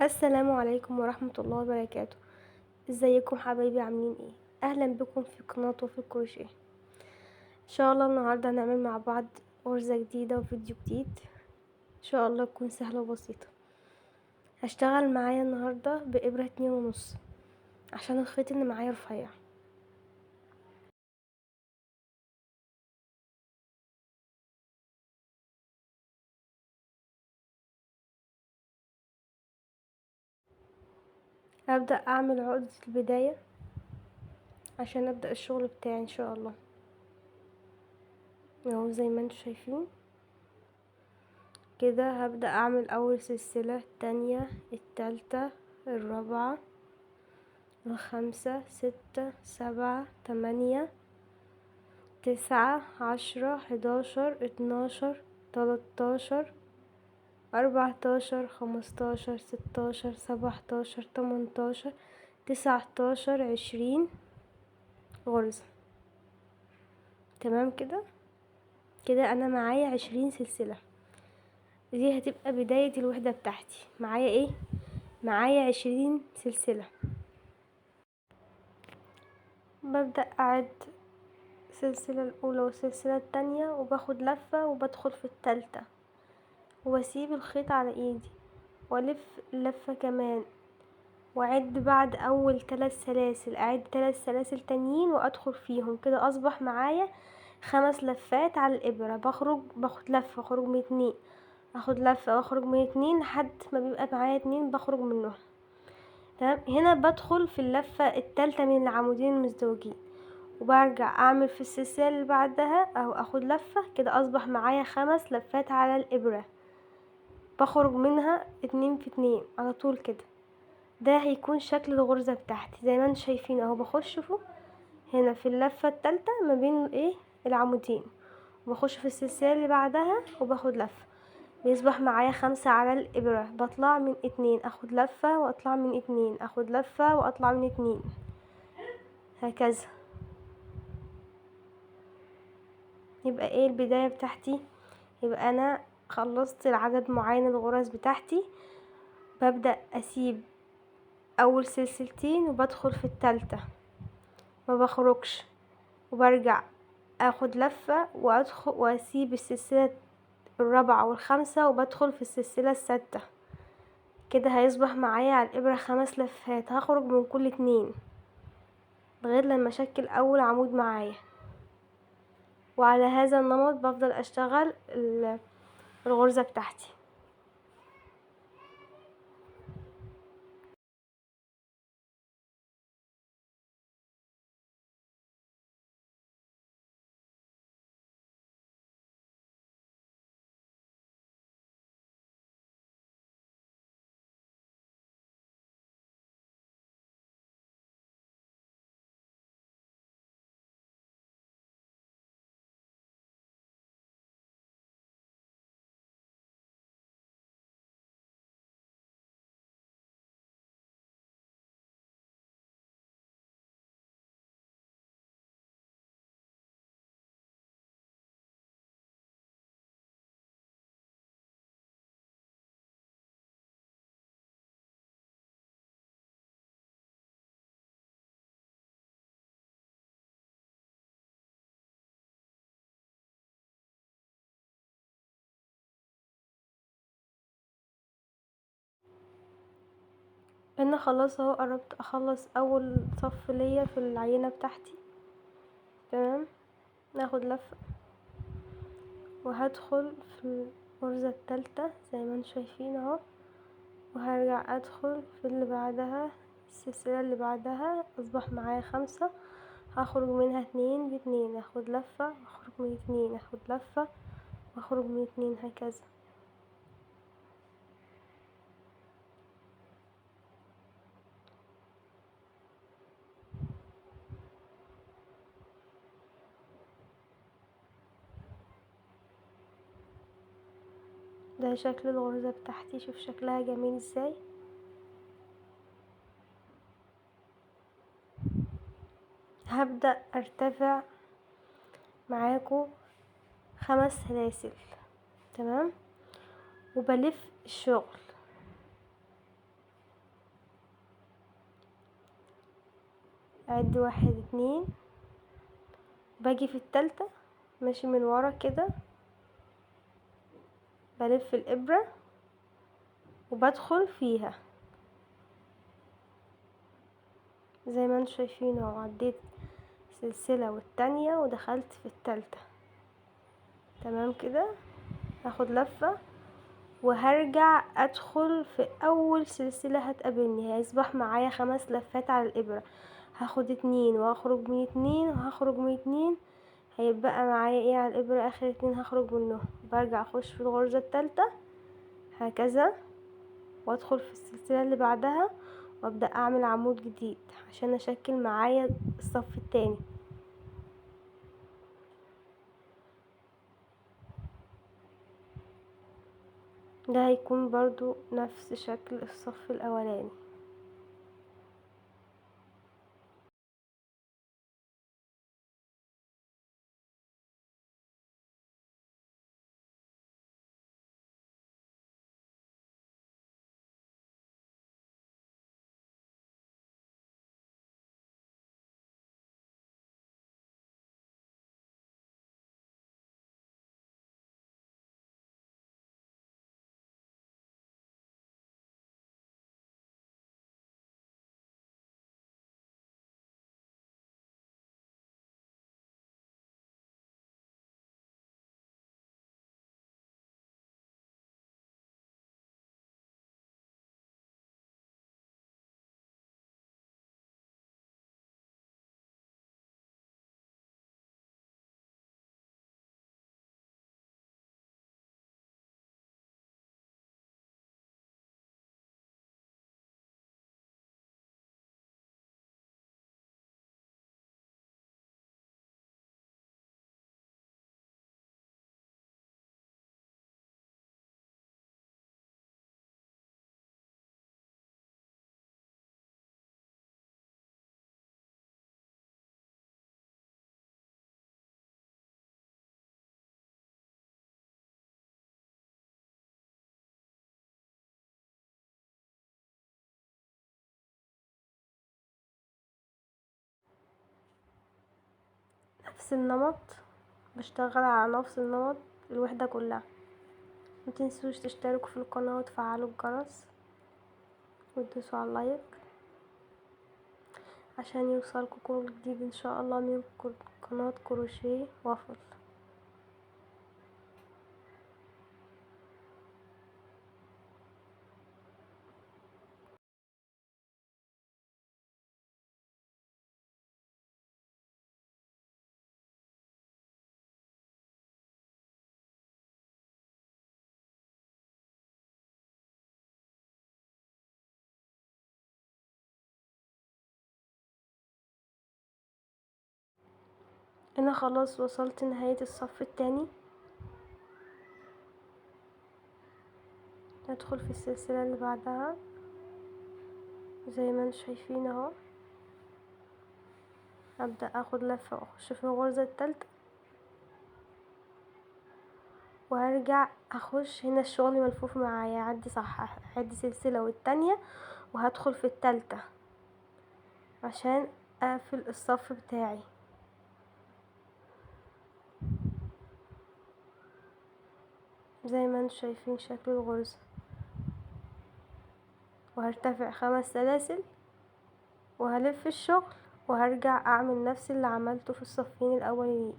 السلام عليكم ورحمة الله وبركاته. ازيكم حبايبي، عاملين ايه؟ اهلا بكم في قناة وفي الكروشيه. ان شاء الله النهاردة هنعمل مع بعض غرزة جديدة وفيديو جديد، ان شاء الله تكون سهلة وبسيطة. هشتغل معايا النهاردة بإبرة 2.5 عشان الخيط اللي معايا رفيع. هبدأ اعمل عقدة البداية عشان ابدأ الشغل بتاعي ان شاء الله. اهو زي ما انتم شايفين كده. هبدأ اعمل اول سلسلة، التانية، التالتة، الرابعة، 5، 6، 7، 8، 9، 10، 11، 12، 13، 14، 15، 16، 17، 18، 19، 20 غرزة. تمام كده. كده انا معايا 20 سلسلة. دي هتبقى بداية الوحدة بتاعتي. معايا ايه؟ معايا 20 سلسلة. ببدأ اعد السلسلة الاولى والسلسلة التانية وباخد لفة وبدخل في التالتة واسيب الخيط على ايدي والف لفة كمان واعد بعد اول 3 سلاسل، اعد 3 سلاسل تانيين وادخل فيهم. كده اصبح معايا 5 لفات على الابرة. باخد لفة واخرج من 2، اخد لفة واخرج من 2 لحد ما بيبقى معايا 2 بخرج منهم. تمام. هنا بدخل في اللفة التالتة من العمودين المزدوجين وبرجع اعمل في السلسلة اللي بعدها او اخد لفة. كده اصبح معايا 5 لفات على الابرة، بخرج منها 2 في 2 على طول كده. ده هيكون شكل الغرزة بتاعتي زي ما انتم شايفين اهو. بخش هنا في اللفة التالتة ما بين العمودين، وبخش في السلسلة اللي بعدها وباخد لفة. بيصبح معايا 5 على الابرة. بطلع من 2 اخد لفة واطلع من 2 اخد لفة واطلع من 2 هكذا. يبقى ايه البداية بتاعتي؟ يبقى انا خلصت العدد معين الغرز بتاعتي. ببدأ اسيب اول سلسلتين وبدخل في التالتة ما بخرجش، وبرجع اخد لفة وادخل واسيب السلسلة الرابعة والخامسة وبدخل في السلسلة السادسة. كده هيصبح معايا على الابرة 5 لفات. هخرج من كل 2 لغاية لما اشكل اول عمود معايا. وعلى هذا النمط بفضل اشتغل الغرزة بتاعتي. انا خلاص اهو قربت اخلص اول صف ليا في العينة بتاعتي. تمام. ناخد لفة وهدخل في الغرزة التالتة زي ما انتم شايفين اهو، وهرجع ادخل في اللي بعدها السلسلة اللي بعدها. اصبح معايا 5. هخرج منها 2 ب2 اخد لفة واخرج من 2 اخد لفة واخرج من 2 هكذا. ده شكل الغرزة بتاعتي. شوف شكلها جميل ازاي. هبدأ ارتفع معاكم 5 سلاسل. تمام. وبلف الشغل اعد 1 2، باجي في التالتة ماشي من ورا كده، بلف الابرة وبدخل فيها زي ما انتوا شايفين اهو. عديت سلسلة والتانية ودخلت في التالتة، تمام كده. هاخد لفة وهرجع ادخل في اول سلسلة هتقابلني، هيصبح معايا 5 لفات على الابرة. هاخد 2 وهخرج من 2 وهخرج من 2، هيبقى معايا ايه على الابرة؟ اخر 2 هخرج منهم. برجع اخش في الغرزة التالتة هكذا، وادخل في السلسلة اللي بعدها وابدأ اعمل عمود جديد عشان اشكل معايا الصف التاني. ده هيكون برضو نفس شكل الصف الاولاني. نفس النمط، بشتغل على نفس النمط الوحدة كلها. متنسوش تشتركوا في القناة وتفعلوا الجرس وتدوسوا على اللايك عشان يوصلكوا كل جديد ان شاء الله من قناة كروشيه وافل. انا خلاص وصلت نهاية الصف التاني. ندخل في السلسلة اللي بعدها زي ما انتوا شايفين اهو. ابدأ اخد لفة واخش في الغرزة التالتة وهرجع اخش هنا. الشغل ملفوف معايا، عدي صح، عدي سلسلة والتانية وهدخل في التالتة عشان اقفل الصف بتاعي زي ما انتوا شايفين شكل الغرزة. وهرتفع 5 سلاسل وهلف الشغل وهرجع اعمل نفس اللي عملته في الصفين الاولين.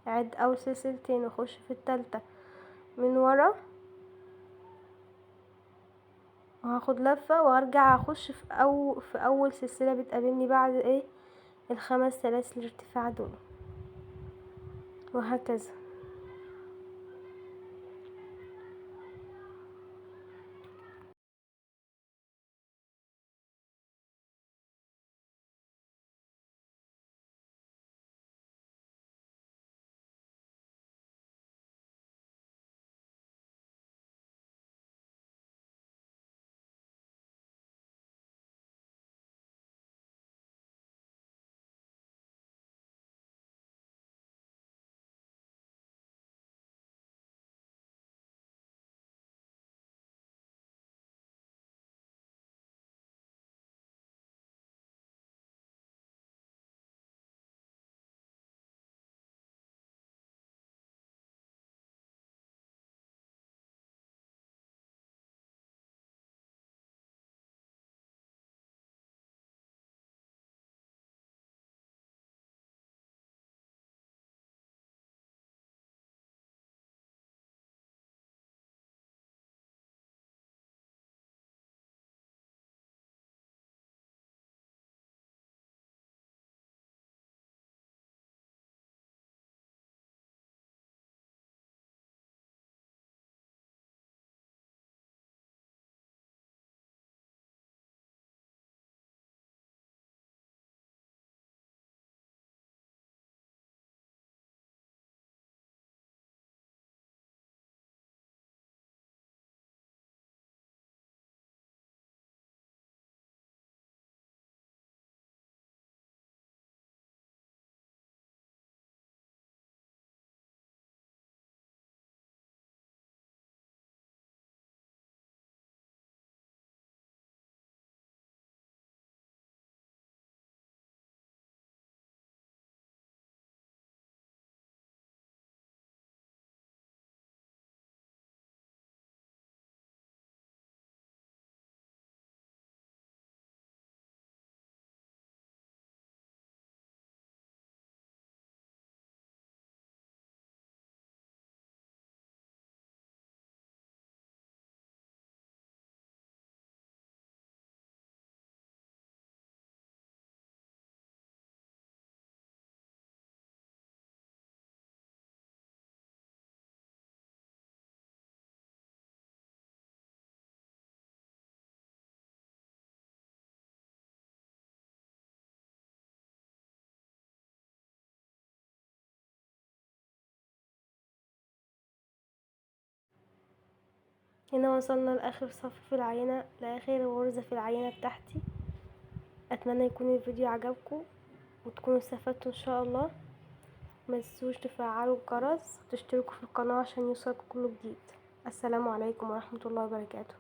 اعد اول سلسلتين واخش في التالتة من ورا وهاخد لفة وهرجع اخش في اول سلسلة بتقابلني بعد ايه ال5 سلاسل الارتفاع دول، وهكذا. هنا وصلنا لاخر صف في العينة، لاخر غرزة في العينة بتاعتي. اتمنى يكون الفيديو عجبكم وتكونوا استفدتوا ان شاء الله. ما تنسوش تفعلوا الجرس وتشتركوا في القناة عشان يوصلكوا كل جديد. السلام عليكم ورحمة الله وبركاته.